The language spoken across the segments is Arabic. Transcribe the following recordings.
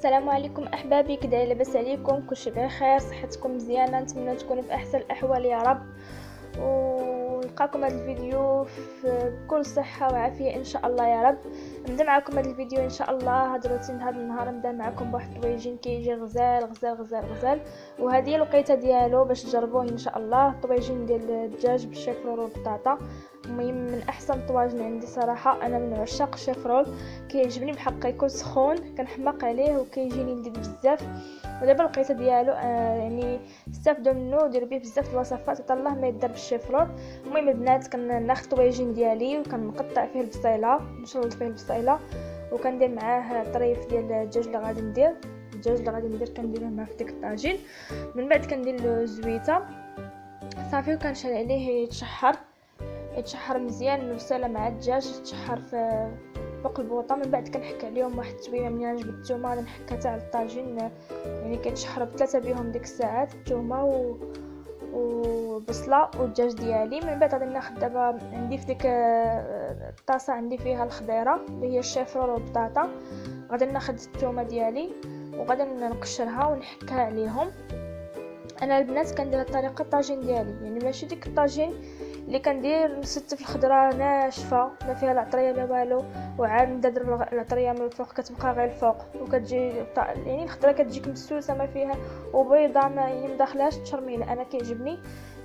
السلام عليكم احبابي، كدا لاباس عليكم؟ كلشي بخير؟ صحتكم مزيانه؟ نتمنى تكونوا في احسن الاحوال يا رب، ونلقاكم هذا الفيديو بكل صحه وعافيه ان شاء الله يا رب. نبدا معكم هذا الفيديو ان شاء الله. هاد الروتين هذا النهار نبدا معكم بواحد الطويجين كيجي غزال غزال غزال غزال، وهذه هي الوقيته ديالو باش تجربوه ان شاء الله. الطويجين ديال الدجاج بالشيفرول والبطاطا، المهم من احسن الطواجن عندي صراحه. انا من عشاق الشيفرول، كيعجبني بحق يكون سخون كنحماق عليه وكيجيني لذيذ بزاف. ودابا الوقيته ديالو يعني استافدوا منه وديروا به بزاف الوصفات، حتى الله ما يدار بالشيفرول. المهم البنات كناخذ الطويجين ديالي وكنقطع فيه البصيله، نشلط فيه البصيله، وكندير معاه طريف ديال الدجاج اللي غادي ندير. كنديروه مع في ديك الطاجين. من بعد كندير له الزويته صافي، وكنشعل عليه يتشحر مزيان البصيله مع الدجاج، يتشحر في فوق البوطه. من بعد كنحك عليهم واحد التويمه من نجبد الثومه، غادي نحكها تاع الطاجين، يعني كيتشحر بثلاثه بهم ديك الساعات، الثومه وبصله والدجاج ديالي. من بعد غادي ناخذ دابا عندي في ديك الطاسه عندي فيها الخضيره اللي هي الشيفرول والبطاطا. غادي ناخذ الثومه ديالي وغادي نقشرها ونحكها عليهم. انا البنات كندير الطريقه الطاجين ديالي، يعني ماشي ديك الطاجين اللي كندير نستف الخضره ناشفه ما فيها العطريه لا والو، وعاد ندير العطريه من الفوق كتبقى غير الفوق، وكتجي يعني الخضره كتجيك مسوسه ما فيها وبيضه، ما يعني مداخلاش تشرميله. انا كيعجبني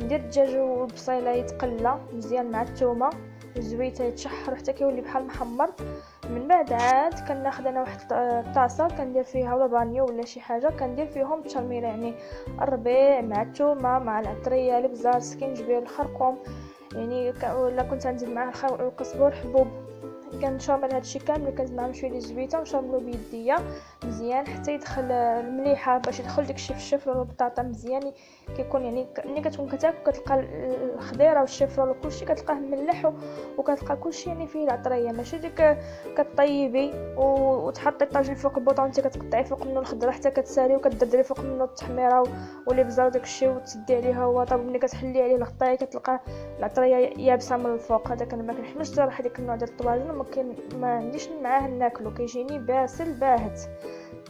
ندير الدجاج والبصيله يتقلى مزيان مع الثومه والزويته يتشحر حتى كيولي بحال محمر. من بعد عاد كناخذ انا واحد الطاسه كندير فيها ولا بانيو ولا شي حاجه، كندير فيهم التشرميله، يعني الربيع مع الثومه مع العطريه الابزار السكينجبير الخرقوم، يعني ولا كنت نزيد معاه القزبور حبوب. كنشرمل هادشي كامل وكنزيد معاه شويه ديال الزويته ونشرملو بيديا مزيان حتى يدخل المليحه، باش يدخل داكشي في الشيفرول والبطاطا مزيان. كيكون يعني ملي كتكون كتاكل كتلقى الخضيره والشيفرول وكلشي كتلقاه مملح، وكتلقى كلشي يعني فيه العطريه، ماشي ديك كطيبي وتحطي الطاجين فوق البوطه وانت كتقطعي فوق منه الخضره حتى كتسالي وكدردري فوق منه التحميره والابزار وداكشي وتسدي عليها هو طاب. ملي كتحلي عليه الغطايه كتلقى العطريه يابسه من الفوق. هذاك انا ما كنحملش صراحه ديك النوع ديال الطواجن، ما عنديش معاه ناكلو، كيجيني باسل باهت.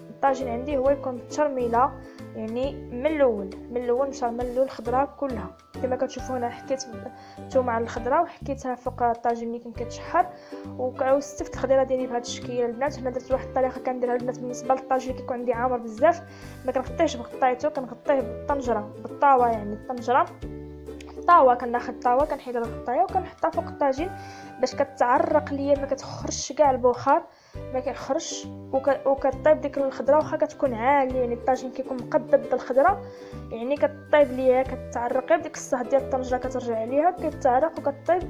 الطاجين عندي هو يكون تشرميله، يعني من الاول نشرمل له الخضره كلها كما كتشوفوا. هنا حكيت الثومه على الخضره وحكيتها فوق الطاجين ملي كان كيتشحر، وستفت الخضيره ديالي بهذا الشكل. البنات هنا درت واحد الطريقه كنديرها البنات بالنسبه للطاجين اللي كيكون عندي عامر بزاف، ما كنغطيهش بغطايته، كنغطيه بالطنجره بالطاوه، يعني الطنجره طاوه. كناخذ طاوه كنحيد الغطايه وكنحطها فوق الطاجين باش كتعرق ليا، ما كتخرجش كاع البخار، ما كيخرجش، وكطيب ديك الخضره واخا كتكون عاليه، يعني الطاجين كيكون مقبب بالخضره، يعني كطيب ليا كتعرق غير ديك الصهد ديال الطنجره كترجع عليها كيتعرق وكطيب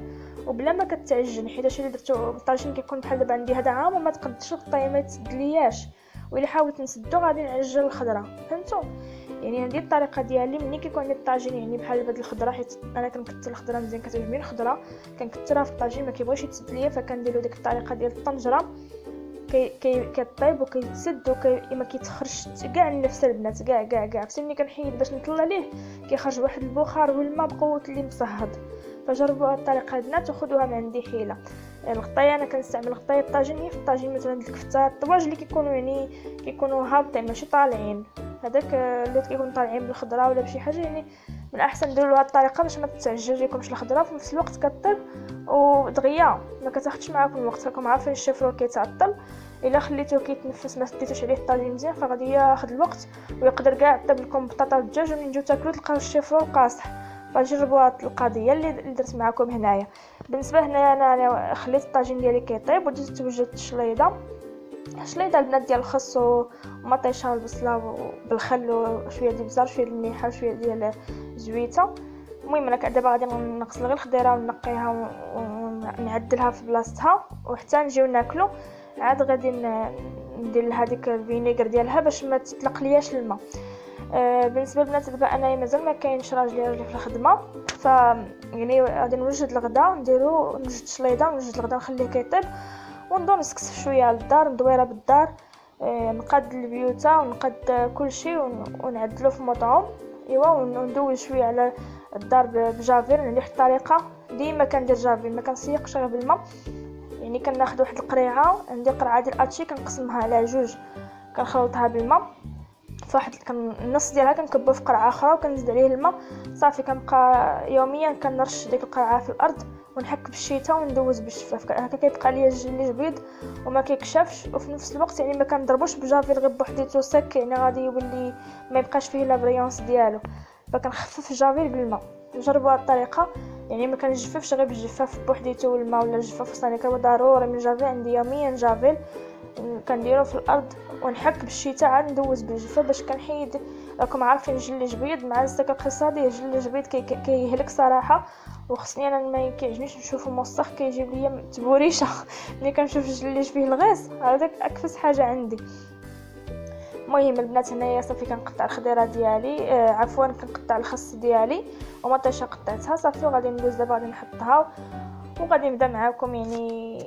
وبلا ما كتعجن. حيت هادشي اللي درتو الطاجين كيكون بحال دابا عندي هذا عام وما تقدش الغطايه ما يتسدلياش، والا حاولت نسدو غادي نعجن الخضره، فهمتوا؟ يعني هذه الطريقه ديالي ملي كيكون عندي الطاجين يعني بحال هاد الخضره، حيت انا كنكثر الخضره مزيان، كتعجبني الخضره كنكثرها في الطاجين ما كيبغيش يتسد ليا، فكنديروا ديك الطريقه ديال الطنجره كيطيب وكيتسد وما كيتخرجش كاع النفس. البنات كاع حتى ملي كنحيد باش نطلع ليه كيخرج واحد البخار والماء بقوه اللي مصهد. فجربوا هاد الطريقه البنات وخذوها من عندي حيله. الغطايه انا كنستعمل غطايه الطاجين هي في الطاجين مثلا ديك الكفته، الطواج اللي كيكونوا يعني كيكونوا هابطين ماشي طالعين، هذاك اللي كيكونوا طالعين بالخضره ولا بشي حاجه، يعني من الاحسن ديروا هاد الطريقه باش ما تتعجل لكمش الخضره في نفس الوقت كطيب ودغيا ما كتاخذش معاكم الوقت. راكم عارفين الشيفرول كيتعطل، الا خليتوه كيتنفس ما سديتوش عليه الطاجين مزيان فغادي ياخذ الوقت ويقدر كاع طيب لكم البطاطا والدجاج ومن نجيو تاكلوا تلقاو الشيفرول قاصح. فجربوا هاد القضيه اللي درت معكم هنايا. بالنسبه هنايا انا خليت الطاجين ديالي كيطيب ودزت وجدت الشليضه البنات ديال الخس ومطيشه والبصله بالخل وشويه ديال البزار شويه ديال الملح وشويه ديال الزويته. المهم انا دابا غادي نغسل غير الخضيره ونقيها ونعدلها في بلاصتها وحتى نجيو ناكلو. عاد غادي ندير لها ديك الفينيغر ديالها باش ما تطلق لياش الماء. بالنسبه للبنات دابا انايا مازال ما كاينش راجلي في الخدمه، ف يعني غادي نوجد الغدا نوجد الشليضه ونوجد الغدا نخليه كيطيب ونضو نسكسف شويه على الدار ندويره بالدار، نقاد البيوته ونقاد كلشي ونعدلو في مطعم ايوا وندوي شويه على الدار بجافير. يعني واحد الطريقه ديما كندير جافير ما كنسيقش غير بالماء، يعني كناخذ واحد القريعه، عندي قرعه ديال اتشي كنقسمها على جوج، كنخلطها بالماء فواحد النص ديالها كنكبو في قرعه اخرى وكنزيد عليه الماء صافي. كنبقى يوميا كنرش ديك القرعه في الارض ونحك بالشيته وندوز بالشفاف هكا كيبقى ليا الجليج بيض وما كيكشفش. وفي نفس الوقت يعني ما كنضربوش بجافيل غير بوحديتو سك يعني غادي يولي ما يبقاش فيه لا بريونس ديالو. فكنخفف الجافيل بالماء. جربوا هاد الطريقه يعني ما كنجففش غير بالجفاف بوحديتو والماء ولا الجفاف الصاني كان ضروري من جافيل. عندي يوميا جافيل كنديرو في الارض ونحك بالشيته عاد ندوز بالجفاف باش كنحيد. راكم عارفين الجليج بيض مع السكر الاقتصادي الجليج بيض كيهلك صراحه. وخصني انا ما كيعجبنيش نشوفه موسخ كيجيب ليا تبوريشه ملي كنشوف الجليج فيه الغيس هذاك اكفس حاجه عندي. المهم البنات هنايا صافي كنقطع الخضيره ديالي عفوا كنقطع الخس ديالي ومطيشه قطعتها صافي. وغادي ندوز دابا غادي نحطها وغادي نبدا معكم يعني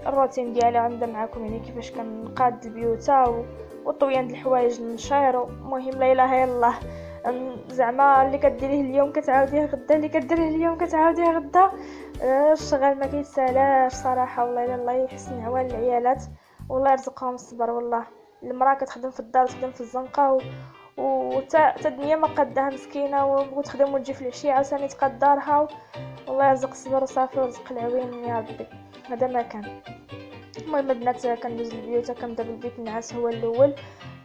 الروتين ديالي. غنبدا معكم يعني كيفاش كنقاد البيوته وطويان د الحوايج للنشير. المهم لا اله الا الله زعما اللي كديريه اليوم كتعاوديه غدا اللي كديريه اليوم كتعاوديه غدا. الشغل ما كيتسالاش صراحه والله الا الله يحسن عوان العيالات والله يرزقهم الصبر. والله المراه كتخدم في الدار وتخدم في الزنقه وتا الدنيا ما قدها مسكينه وتخدم وتجي في العشيه عاوتاني تقدرها. والله يرزق الصبر وصافي ورزق العوين يا ربي. هذا ما كان. المهم البنات كندوز البيوت كنبدا بالبيت النعاس هو الاول.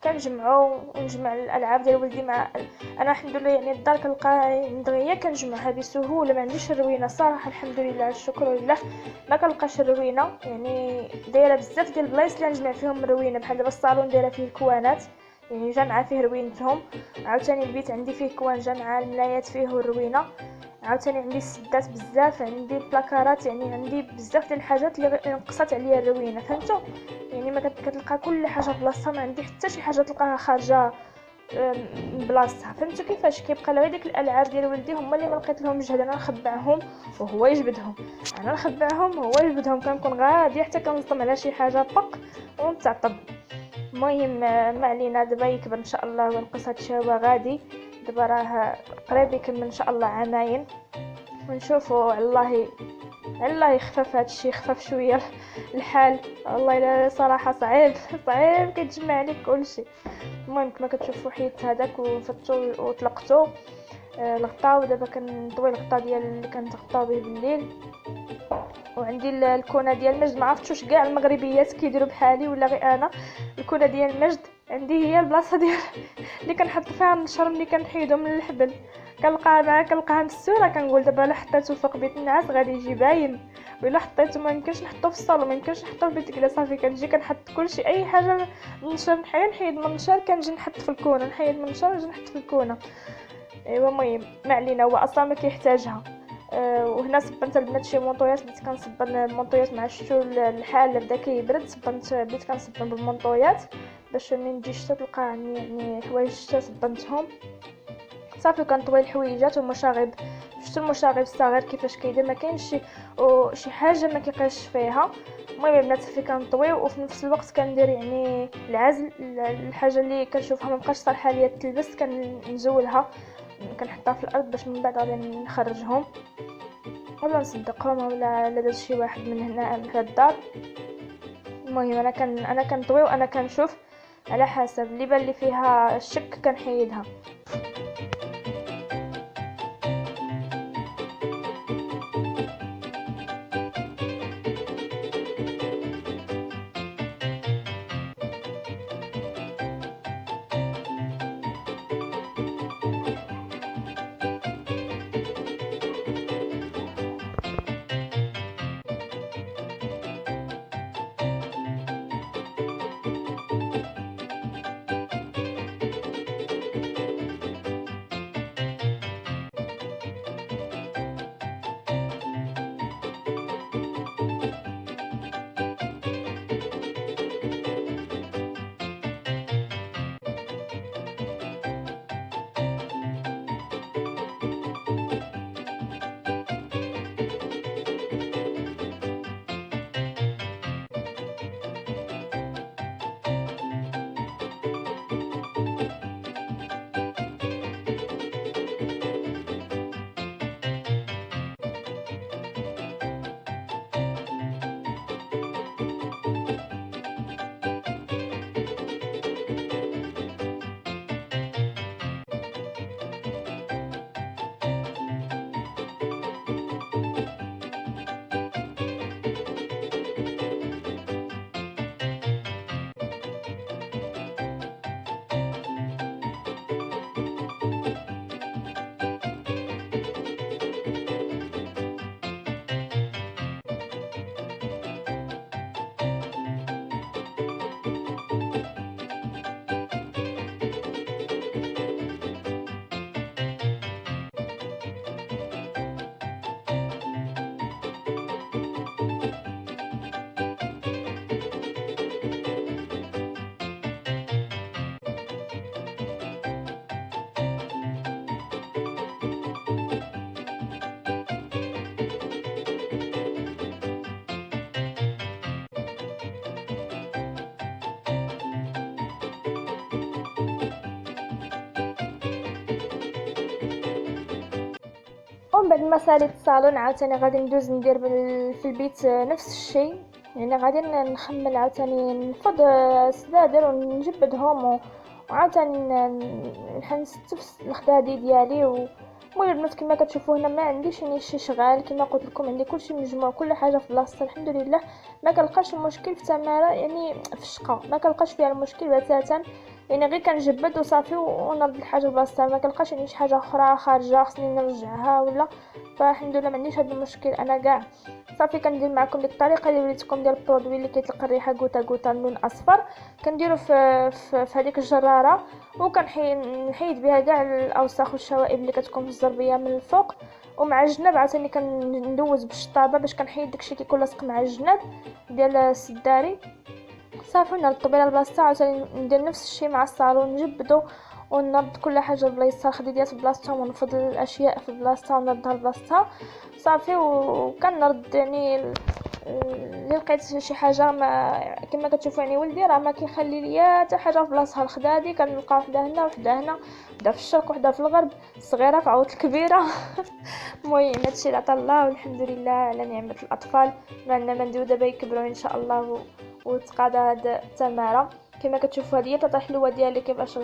كنجمعو ونجمع الالعاب ديال ولدي مع انا الحمد لله يعني الدار كنلقى دغيا كنجمعها بسهوله ما عنديش الروينه صراحه الحمد لله الشكر لله ما كنلقاش الروينه. يعني دايره بزاف ديال البلايص اللي نجمع فيهم الروينه بحال دابا الصالون دايره فيه الكوانات يعني جامعه فيه روينتهم. عاوتاني البيت عندي فيه كوان جامعه الملايات فيه الروينه. عاوتاني عندي السدات بزاف عندي البلاكارات يعني عندي بزاف ديال الحاجات اللي نقصت عليا الروينه فهمتوا. يعني ما كتلقى كل حاجه بلاصتها ما عندي حتى شي حاجه تلقاها خارجه من بلاصتها. فهمتوا كيفاش كيبقى غير ديك الالعاب ديال ولدي هما اللي ما لقيت لهم جهد انا نخبعهم وهو يجبدهم. انا نخبعهم وهو يجبدهم. كنكون غاديه حتى كنصدم على شي حاجه طق ونتعطب. المهم ما علينا دابا يكبر ان شاء الله ونقص هادشي هو غادي. دابا راه قريب يكمل ان شاء الله عامين ونشوفوا على الله يخفف هادشي يخفف شويه الحال. والله الا صراحه صعيب كيتجمع عليك كلشي. المهم كما كتشوفوا حيت هذاك وفتو وطلقتو الغطاء ودابا كنطوي الغطاء ديال اللي كنتغطاو به بالليل. وعندي الكونه ديال المجد ما عرفتش واش كاع المغربيات كيديروا بحالي ولا غير انا. الكونه ديال المجد عندي هي البلاصه ديال اللي كنحط فيها النشر ملي كنحيدو من الحبل كنلقاها مسوره. كنقول دابا لا حطيتو فوق بيت النعاس غادي يجي باين ولا حطيتو ما يمكنش نحطو في الصالون ما يمكنش نحطو في بيت كلا. صافي كنجي كنحط كلشي اي حاجه نشر نحيد من النشر كنجي نحط في الكونه نحيد من النشر نجي نحط في الكونه. ايوا المهم ما علينا هو اصلا ما كيحتاجها. وهنا صبنت البنات شي مونطويات بديت كنصبن المونطويات مع شتو الحال بدا كيبرد صبنت بديت كنصبن بالمونطويات باش من تجي الشتا تلقى يعني حوايج الشتا صبنتهم صافي. كنطوي الحويجات والمشاغب شتو المشاغب الصغير كيفاش كيدير ما كاينش شي حاجه ما كيبقاش فيها. المهم البنات صافي كنطوي وفي نفس الوقت كندير يعني العزل الحاجه اللي كنشوفها ما بقاش صالحه ليا تلبس كنزولها كنحطها في الارض باش من بعد غادي نخرجهم ولا نصدقهم ولا داز شي واحد من هنا من الدار. المهم انا كنطوي وانا كنشوف على حسب اللي بان لي فيها الشك كنحيدها. ومن بعد ما ساليت الصالون عاوتاني غادي ندوز ندير في البيت نفس الشيء. يعني غادي نخمل عاوتاني نفض السدادر ونجبدهم وعاوتاني نستف الخدادي ديالي. المهم البنات كما كتشوفوا هنا ما عنديش يعني شي شغال، كما قلت لكم عندي كلشي مجموع، كل حاجه في بلاصتها الحمد لله. ما كنلقاش المشكل في تماره يعني في الشقه، ما كنلقاش فيها المشكل بتاتا. يعني غير كنجبد وصافي ونرد الحاجه لبلاصتها، ما كنلقاش يعني شي حاجه اخرى خارجه خصني نرجعها ولا. فالحمد لله ما عنديش هذا المشكل انا كاع. صافي كندير معكم ديك الطريقه اللي وريتكم ديال البرودوي اللي كيطلق الريحه غوتا غوتا اللون اصفر. كنديرو في هذيك الجراره وكنحيد بها كاع الاوساخ والشوائب اللي كتكون في الزربيه من الفوق. ومع الجناب عاوتاني كندوز بالشطابه باش كنحيد داكشي كيكون لاصق مع الجناب ديال السداري. صافي نرد بلا البلاصه عاوتاني ندير نفس الشيء مع الصالون، نجبدو ونرد كل حاجه بلايصها، الخديديات بلاصتها ونفض الاشياء في بلاصتها ونردها لبلاصتها. صافي وكنرد يعني اللي لقيت شي حاجه ما كما كتشوفوا يعني ولدي راه ما كيخلي ليا حتى حاجه في بلاصتها. الخدادي كنلقى وحده هنا وحده هنا، وحده في الشرق وحده في الغرب، الصغيره في عوض الكبيره. المهم هادشي اللي عطا الله والحمد لله على نعمه الاطفال. ما عندنا ما نديرو دابا يكبروا ان شاء الله وتقاضى هاد التماره. كما كتشوفوا هذه البطاطا الحلوه ديالي كيفاش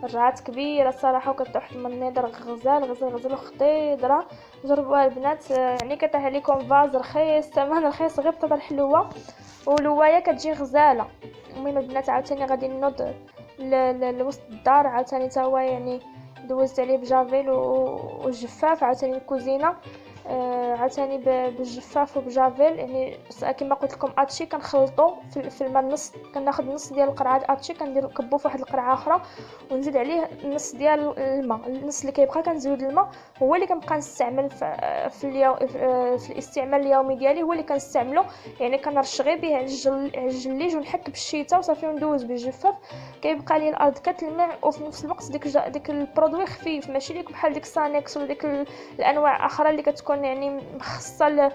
رجعات كبيره الصراحه، وكتطيح من النظر غزال وخضيره. جربوها البنات يعني كطيح عليكم فاز رخيص، ثمن رخيص، غير البطاطا الحلوه ولوايه كتجي غزاله. المهم البنات عاوتاني غادي نوض لوسط الدار عاوتاني تا هو يعني دوزت عليه بجافيل والجفاف عاوتاني الكوزينه. عاوتاني بالجفاف وبجافيل يعني كما قلت لكم اتشي كنخلطو في الماء النص، كناخذ نص ديال القرعه اتشي كندير كبو في واحد القرعه اخرى ونزيد عليه نص ديال الماء. النص اللي كيبقى كنزيد الماء هو اللي كنبقى نستعمل في اليوم في الاستعمال اليومي ديالي، هو اللي كنستعملو. يعني كنرش غير به على الجليج ونحك بالشيته وصافي وندوز بالجفاف، كيبقى لي الارض كتلمع وفي نفس الوقت ديك البرودوي خفيف، ماشي ديك بحال ديك سانيكس ولا ديك الانواع اخرى اللي كتكون يعني مخصصه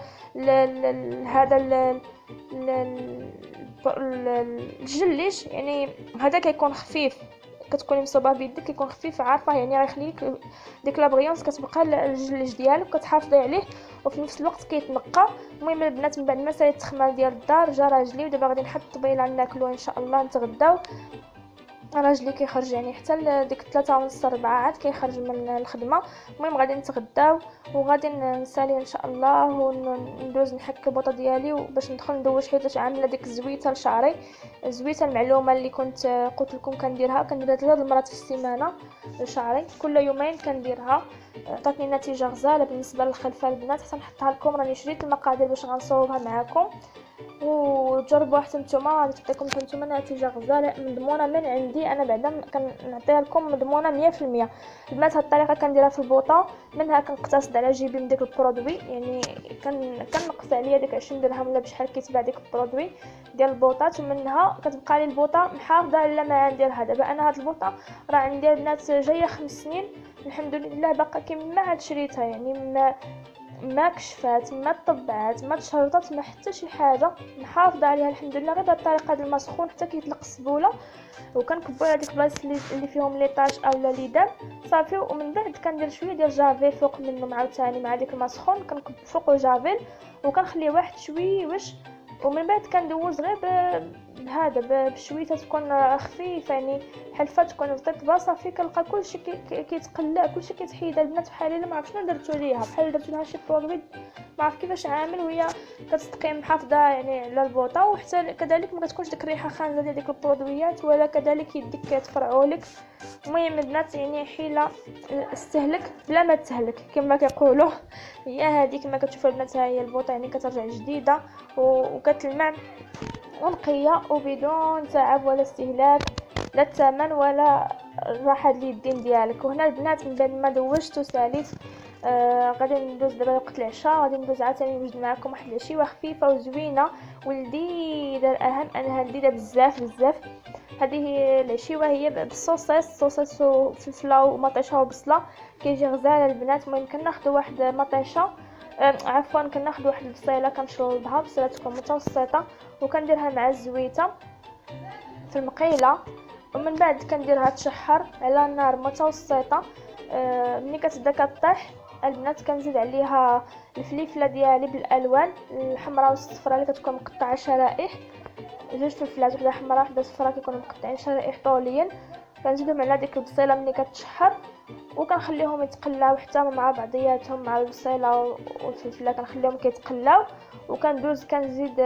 هذا الجليج. يعني هذا كيكون خفيف، كتكوني مصوبه بيدك كيكون خفيف عارفه يعني غيخليك ديك لابغيونس كتبقى الجليج ديالك كتحافظي عليه وفي نفس الوقت كيتنقى. المهم البنات من بعد ما ساليت التخمال ديال الدار جا راجلي ودابا غادي نحط الطبيله ناكلو ان شاء الله نتغداو. راجلي كيخرج يعني حتى ديك 3:30 4 عاد كيخرج من الخدمه. المهم غادي نتغداو وغادي نسالي ان شاء الله وندوز نحك البوطه ديالي باش ندخل ندوش حيت عامله ديك الزويته لشعري. الزويته المعلومه اللي كنت قلت لكم كنديرها 3 المرات في السيمانه لشعري، كل يومين كنديرها. عطاتني نتيجه غزاله بالنسبه للخلفه البنات، حتى نحطها لكم. راني شريت المقادير باش غنصوبها معكم وجربوها حتى نتوما، غادي تعطيكم نتوما نتيجه غزاله مضمونه من عندي انا. بعدا كنعطيها لكم مضمونه 100%. البنات هاد الطريقه كنديرها في البوطه، منها كنقتصد على جيبي من ديك البرودوي، يعني كنقص عليا ديك 20 درهم ولا بشحال كيتباع ديك البرودوي ديال البوطات، ومنها كتبقى لي البوطه محافظه على ما نديرها. دابا انا هاد البوطه راه عندي البنات جايه 5 سنين الحمد لله، باقا كيما عاد شريتها. يعني ما كشفات ما طبعات ما تشرطات ما حتى شي حاجه، محافظه عليها الحمد لله. غير بهذه الطريقه ديال الماء سخون حتى كيطلق السبوله، وكنكبوا هذيك البلايص اللي فيهم لي طاش اولا ليدام صافي. ومن بعد كندير شويه ديال جافيل فوق منه عاوتاني مع ديك الماء سخون، كنكب فوقو جافيل وكنخليه واحد شويش. ومن بعد كندوز غير بهذا بشويته تكون خفيفه يعني حلفه تكون رطبه. صافي كنلقى كلشي كيتقلع كلشي كيتحيد. البنات بحالي ما عرفت شنو درتو ليها، بحال درتو لها شي برودوي ما عرف كيفاش عامل وهي كتبقى محافظه يعني على البوطه، وحتى كذلك ما كتكونش ديك الريحه خانزه ديال ديك البرودويات ولا كذلك يديك كيتفرعوا لك. المهم البنات يعني حيله استهلك بلا ما تهلك كما كيقولوا. هي هذه كما كتشوفوا البنات، ها هي البوطه يعني كترجع جديده وكتلمع ونقيه وبدون تعب ولا استهلاك لا الثمن ولا راحه اليدين ديالك. وهنا البنات من بعد ما دوشت وساليت غادي ندوز دابا وقت العشاء، غادي ندوز عاوتاني نوجد معكم واحد العشيوه خفيفه وزوينه ولذيذه. الاهم انها لذيذه بزاف بزاف. هذه العشيوه هي بالصوصيص وفلفله ومطيشه وبصله، كيجي غزال البنات. المهم كناخذوا واحد مطيشه عفوا كناخذ واحد البصيله كنشلضها، بصيله تكون متوسطه وكنديرها مع الزويته في المقيله، ومن بعد كنديرها تشحر على نار متوسطه. ملي كتبدا كطيح البنات كنزيد عليها الفليفله ديالي بالالوان الحمراء والصفراء اللي كتكون مقطعه شرائح، جوج فلفلات وحده حمراء وحده صفراء كيكونوا مقطعين شرائح طوليا. كنزيدهم على ديك البصيله ملي كتشحر وكنخليهم يتقلاو حتى مع بعضياتهم مع البصيله والفلفله، كنخليهم كيتقلاو وكندوز كنزيد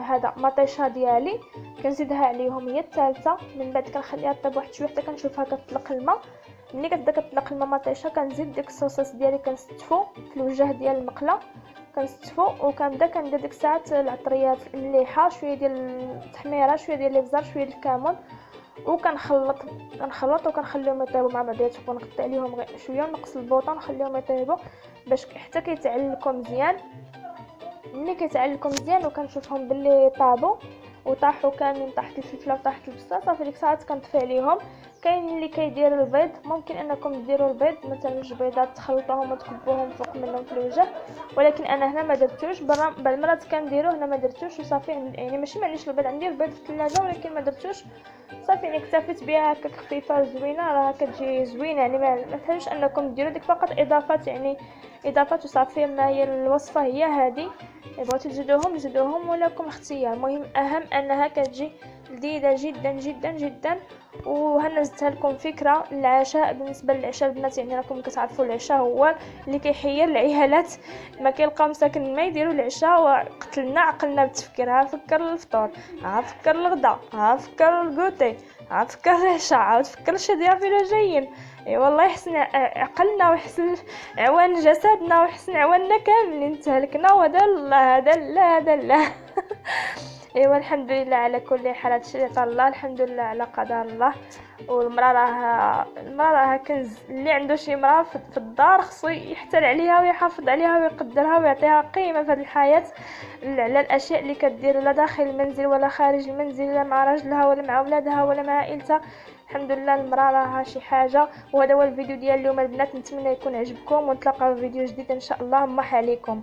هذا مطيشه ديالي كنزيدها عليهم هي الثالثه. من بعد كنخليها طيب واحد شويه حتى كنشوفها كتطلق الماء. ملي كتبدا كتطلق الماء مطيشه كنزيد ديك الصوصات ديالي كنستفو في الوجه ديال المقله، كنستفو وكنبدا كندير ديك الساعات العطريات المليحه، شويه ديال التحميره، شويه ديال الابزار، شويه ديال الكمون، وكنخلط وكنخليهم يطيبوا مع بعضياتهم، ونقطع عليهم غير شويه ونقص البوطه نخليهم يطيبوا باش حتى كيتعلقوا مزيان. ملي كيتعلقوا مزيان وكنشوفهم باللي طابوا وطاحوا كاملين، طاحت الفلفله وطاحت البصل، صافي ديك الساعات كنطفي عليهم. كاين اللي كيدير البيض، ممكن انكم ديروا البيض مثلا جوج بيضات تخلطوهم وتكبوهم فوق منهم في الوجه، ولكن انا هنا ما درتوش. بعض المرات كنديروه، هنا ما درتوش وصافي. يعني ماشي معليش البيض، عندي البيض في الثلاجه ولكن ما درتوش صافي. يعني اكتفيت بها هكاك خفيفه وزوينه، راه كتجي زوينه. يعني ما تحتاجوش انكم ديروا ديك فقط اضافات، يعني اضافات وصافي. ما هي الوصفه هي هذه، بغيتو تزيدوهم ولكم اختيار. المهم اهم انها كتجي لذيذه جدا جدا جدا. وهنا زدتها لكم فكره للعشاء. بالنسبه للعشاء البنات يعني راكم كتعرفوا العشاء هو اللي كيحير العيالات، ما كيلقاو مساكن ما يديروا العشاء، وقتلنا عقلنا بالتفكير. ها فكر الفطور، ها فكر الغدا، ها فكر الكوتي، ها فكر العشاء، عاود فكر شي ضيافه جايين. اي والله يحسن عقلنا ويحسن عوان جسدنا ويحسن عواننا كاملين. تهلكنا وهذا لا هذا لا هذا لا ايوا الحمد لله على كل حال. هادشي اللي طال الله، الحمد لله على قدر الله. والمراه راها كنز. اللي عنده شي مراه في الدار خصو يحتل عليها ويحافظ عليها ويقدرها ويعطيها قيمه في هذه الحياه، على الاشياء اللي كدير لا داخل المنزل ولا خارج المنزل، لا مع راجلها ولا مع اولادها ولا مع عائلتها. الحمد لله المراه راها شي حاجه. وهذا هو الفيديو ديال اليوم البنات، نتمنى يكون عجبكم، ونتلاقاو في فيديو جديد ان شاء الله. مرحبا عليكم.